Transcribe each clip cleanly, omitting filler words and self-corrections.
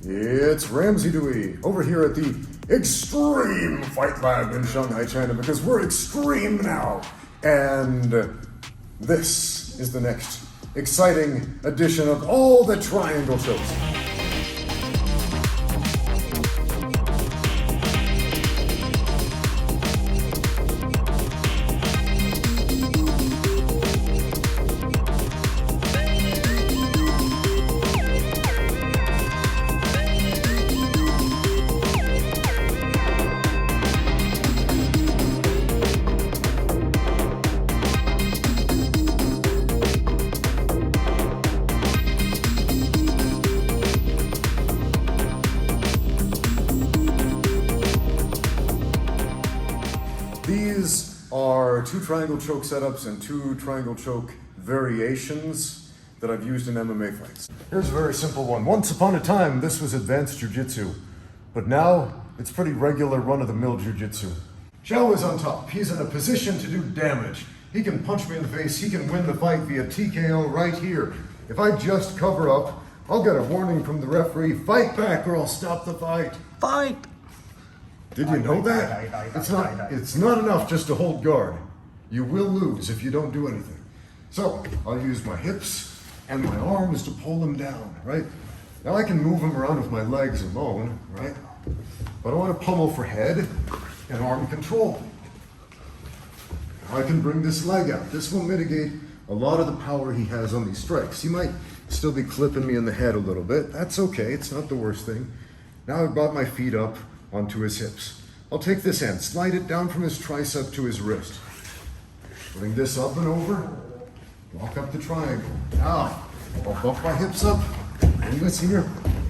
It's Ramsey Dewey over here at the Extreme Fight Lab in Shanghai, China, because we're extreme now. And this is the next exciting edition of all the triangle shows. These are two triangle choke setups and two triangle choke variations that I've used in MMA fights. Here's a very simple one. Once upon a time, this was advanced jiu-jitsu, but now it's pretty regular run-of-the-mill jiu-jitsu. Xiao is on top. He's in a position to do damage. He can punch me in the face. He can win the fight via TKO right here. If I just cover up, I'll get a warning from the referee, fight back or I'll stop the fight. Fight! Did you know that? It's not enough just to hold guard. You will lose if you don't do anything. So I'll use my hips and my arms to pull them down, right? Now I can move them around with my legs alone, right? But I want to pummel for head and arm control. Now I can bring this leg out. This will mitigate a lot of the power he has on these strikes. He might still be clipping me in the head a little bit. That's okay, it's not the worst thing. Now I've brought my feet up onto his hips. I'll take this hand, slide it down from his tricep to his wrist. Bring this up and over, walk up the triangle. Now, I'll bump my hips up, bring this here.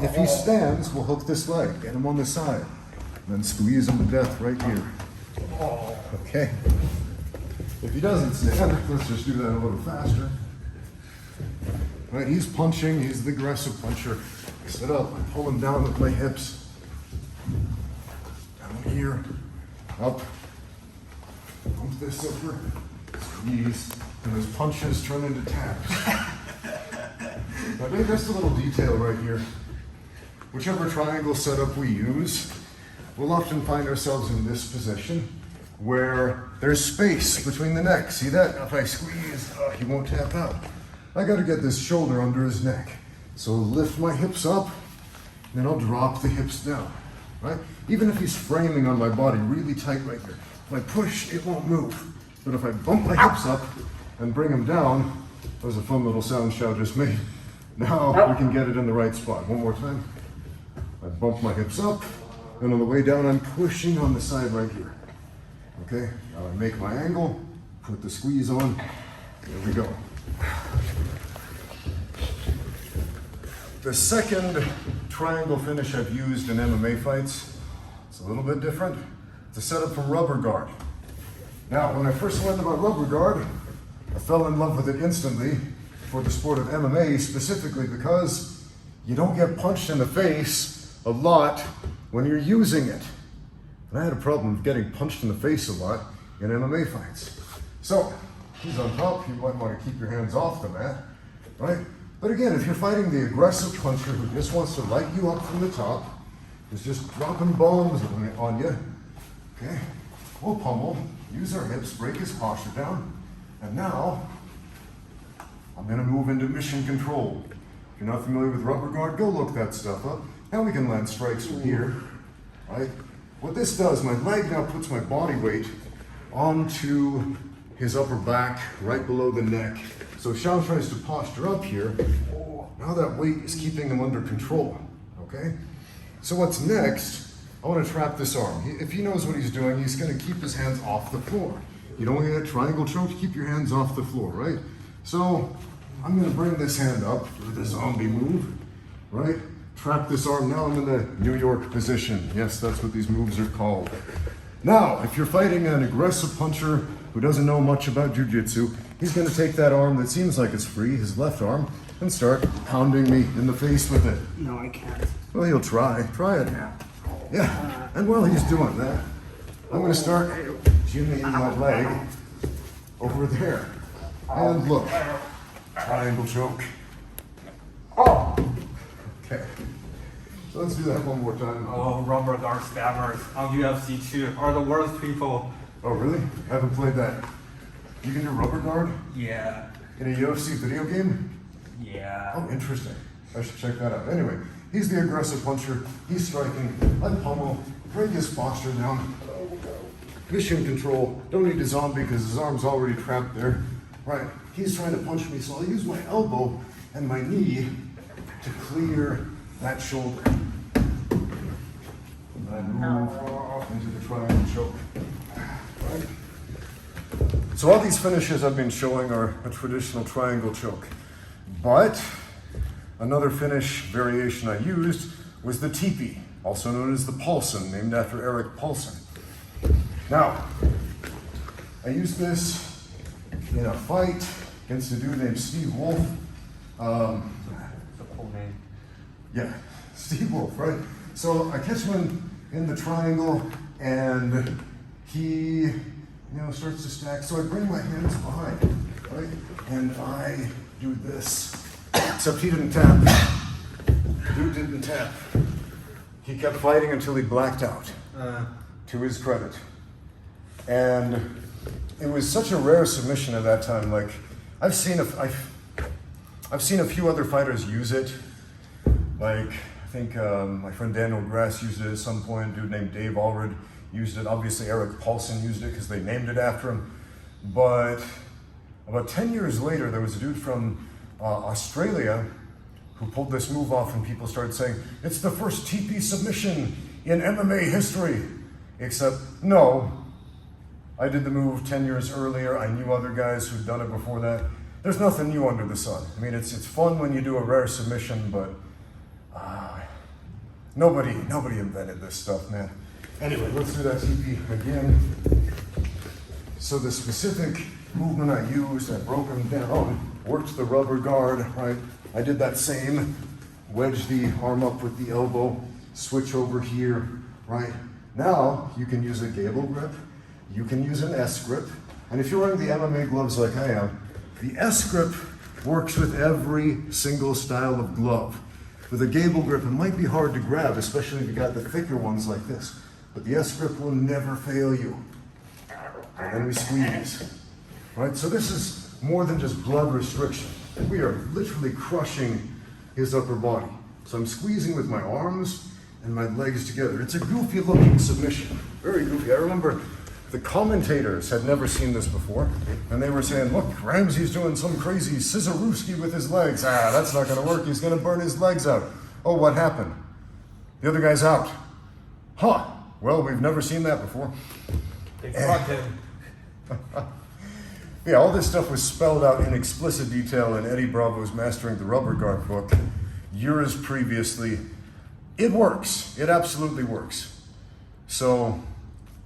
If he stands, we'll hook this leg, get him on the side, and then squeeze him to death right here. Okay? If he doesn't stand, let's just do that a little faster. Right, he's punching, he's the aggressive puncher. I sit up, I pull him down with my hips. Here, up, pump this over, squeeze, and his punches turn into taps. Now, maybe just a little detail right here. Whichever triangle setup we use, we'll often find ourselves in this position where there's space between the neck. See that? If I squeeze, he won't tap out. I got to get this shoulder under his neck. So lift my hips up, then I'll drop the hips down. Right? Even if he's framing on my body really tight right here, if I push, it won't move. But if I bump my hips up and bring him down, that was a fun little sound Xiao just made. Now we can get it in the right spot. One more time. I bump my hips up, and on the way down, I'm pushing on the side right here. Okay? Now I make my angle, put the squeeze on. There we go. The second triangle finish I've used in MMA fights, it's a little bit different. It's a setup from rubber guard. Now, when I first learned about rubber guard, I fell in love with it instantly for the sport of MMA, specifically because you don't get punched in the face a lot when you're using it. And I had a problem with getting punched in the face a lot in MMA fights. So, he's on top, you might want to keep your hands off the mat, right? But again, if you're fighting the aggressive puncher who just wants to light you up from the top, is just dropping bombs on you, okay, we'll pummel, use our hips, break his posture down, and now I'm going to move into mission control. If you're not familiar with rubber guard, go look that stuff up. Now we can land strikes from here, right? What this does, my leg now puts my body weight onto his upper back, right below the neck. So Xiao tries to posture up here. Now that weight is keeping him under control, okay? So what's next, I want to trap this arm. If he knows what he's doing, he's going to keep his hands off the floor. You don't want to get a triangle choke, keep your hands off the floor, right? So I'm going to bring this hand up for the zombie move, right? Trap this arm. Now I'm in the New York position. Yes, that's what these moves are called. Now, if you're fighting an aggressive puncher who doesn't know much about jiu-jitsu, he's going to take that arm that seems like it's free, his left arm, and start pounding me in the face with it. No, I can't. Well, he'll try. Try it. Yeah. And while he's doing that, I'm going to start jimmying my leg over there. And look. Triangle choke. Oh! Okay. Let's do that one more time. Oh, rubber guard stabbers on UFC 2 are the worst people. Oh, really? I haven't played that. You can do rubber guard Yeah. in a UFC video game? Yeah. Oh, interesting. I should check that out. Anyway, he's the aggressive puncher. He's striking. I pummel, bring his posture down. Mission control. Don't need a zombie because his arm's already trapped there. Right. He's trying to punch me, so I'll use my elbow and my knee to clear that shoulder. And I move off into the triangle choke. Right. So all these finishes I've been showing are a traditional triangle choke. But another finish variation I used was the teepee, also known as the Paulson, named after Eric Paulson. Now, I used this in a fight against a dude named Steve Wolf. It's a cool name. Yeah, Steve Wolf, right? So I catch him in the triangle and he, starts to stack. So I bring my hands behind, right? And I do this. Except he didn't tap. Dude didn't tap. He kept fighting until he blacked out, to his credit. And it was such a rare submission at that time. Like, I've seen a few other fighters use it. Like, I think my friend Daniel Grass used it at some point. A dude named Dave Allred used it. Obviously, Eric Paulson used it because they named it after him. But about 10 years later, there was a dude from Australia who pulled this move off, and people started saying, it's the first TP submission in MMA history. Except, no, I did the move 10 years earlier. I knew other guys who'd done it before that. There's nothing new under the sun. I mean, it's fun when you do a rare submission, but nobody invented this stuff, man. Anyway, let's do that TP again. So the specific movement I used, I broke him down, worked the rubber guard, right? I did that same, wedge the arm up with the elbow, switch over here, right? Now, you can use a gable grip, you can use an S grip, and if you're wearing the MMA gloves like I am, the S grip works with every single style of glove. With a gable grip, it might be hard to grab, especially if you got the thicker ones like this, but the S grip will never fail you. And then we squeeze, right? So this is more than just blood restriction. We are literally crushing his upper body. So I'm squeezing with my arms and my legs together. It's a goofy looking submission, very goofy. I remember the commentators had never seen this before, and they were saying, look, Ramsey's doing some crazy scissorooski with his legs. That's not gonna work, he's gonna burn his legs out. Oh, what happened? The other guy's out. Huh, well, we've never seen that before. They caught him. Yeah, all this stuff was spelled out in explicit detail in Eddie Bravo's Mastering the Rubber Guard book years previously. It works. It absolutely works. So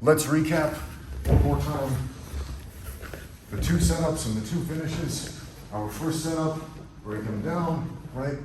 let's recap one more time. The two setups and the two finishes. Our first setup, break him down, right?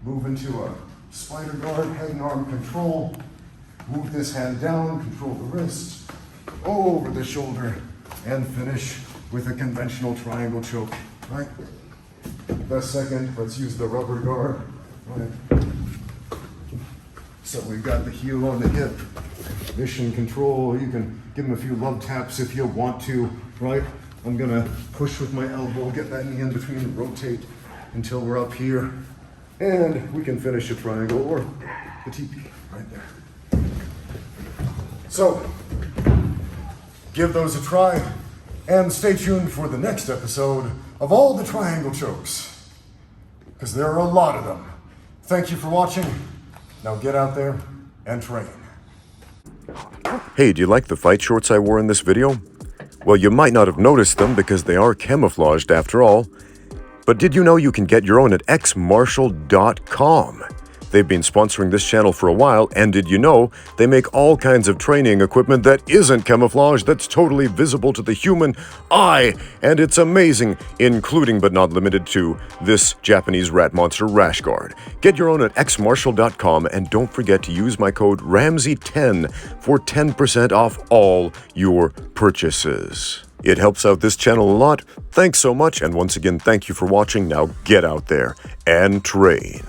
Move into a spider guard, head and arm control. Move this hand down, control the wrist, over the shoulder, and finish with a conventional triangle choke, right? The second, let's use the rubber guard, right? So we've got the heel on the hip, mission control. You can give him a few love taps if you want to, right? I'm gonna push with my elbow, get that knee in between, rotate until we're up here, and we can finish a triangle or the TP right there. So, give those a try, and stay tuned for the next episode of all the triangle chokes, because there are a lot of them. Thank you for watching. Now get out there and train. Hey, do you like the fight shorts I wore in this video? Well, you might not have noticed them because they are camouflaged after all. But did you know you can get your own at xmartial.com? They've been sponsoring this channel for a while, and did you know they make all kinds of training equipment that isn't camouflage, that's totally visible to the human eye, and it's amazing, including but not limited to this Japanese rat monster rash guard. Get your own at xmartial.com, and don't forget to use my code RAMSEY10 for 10% off all your purchases. It helps out this channel a lot. Thanks so much, and once again, thank you for watching. Now get out there and train.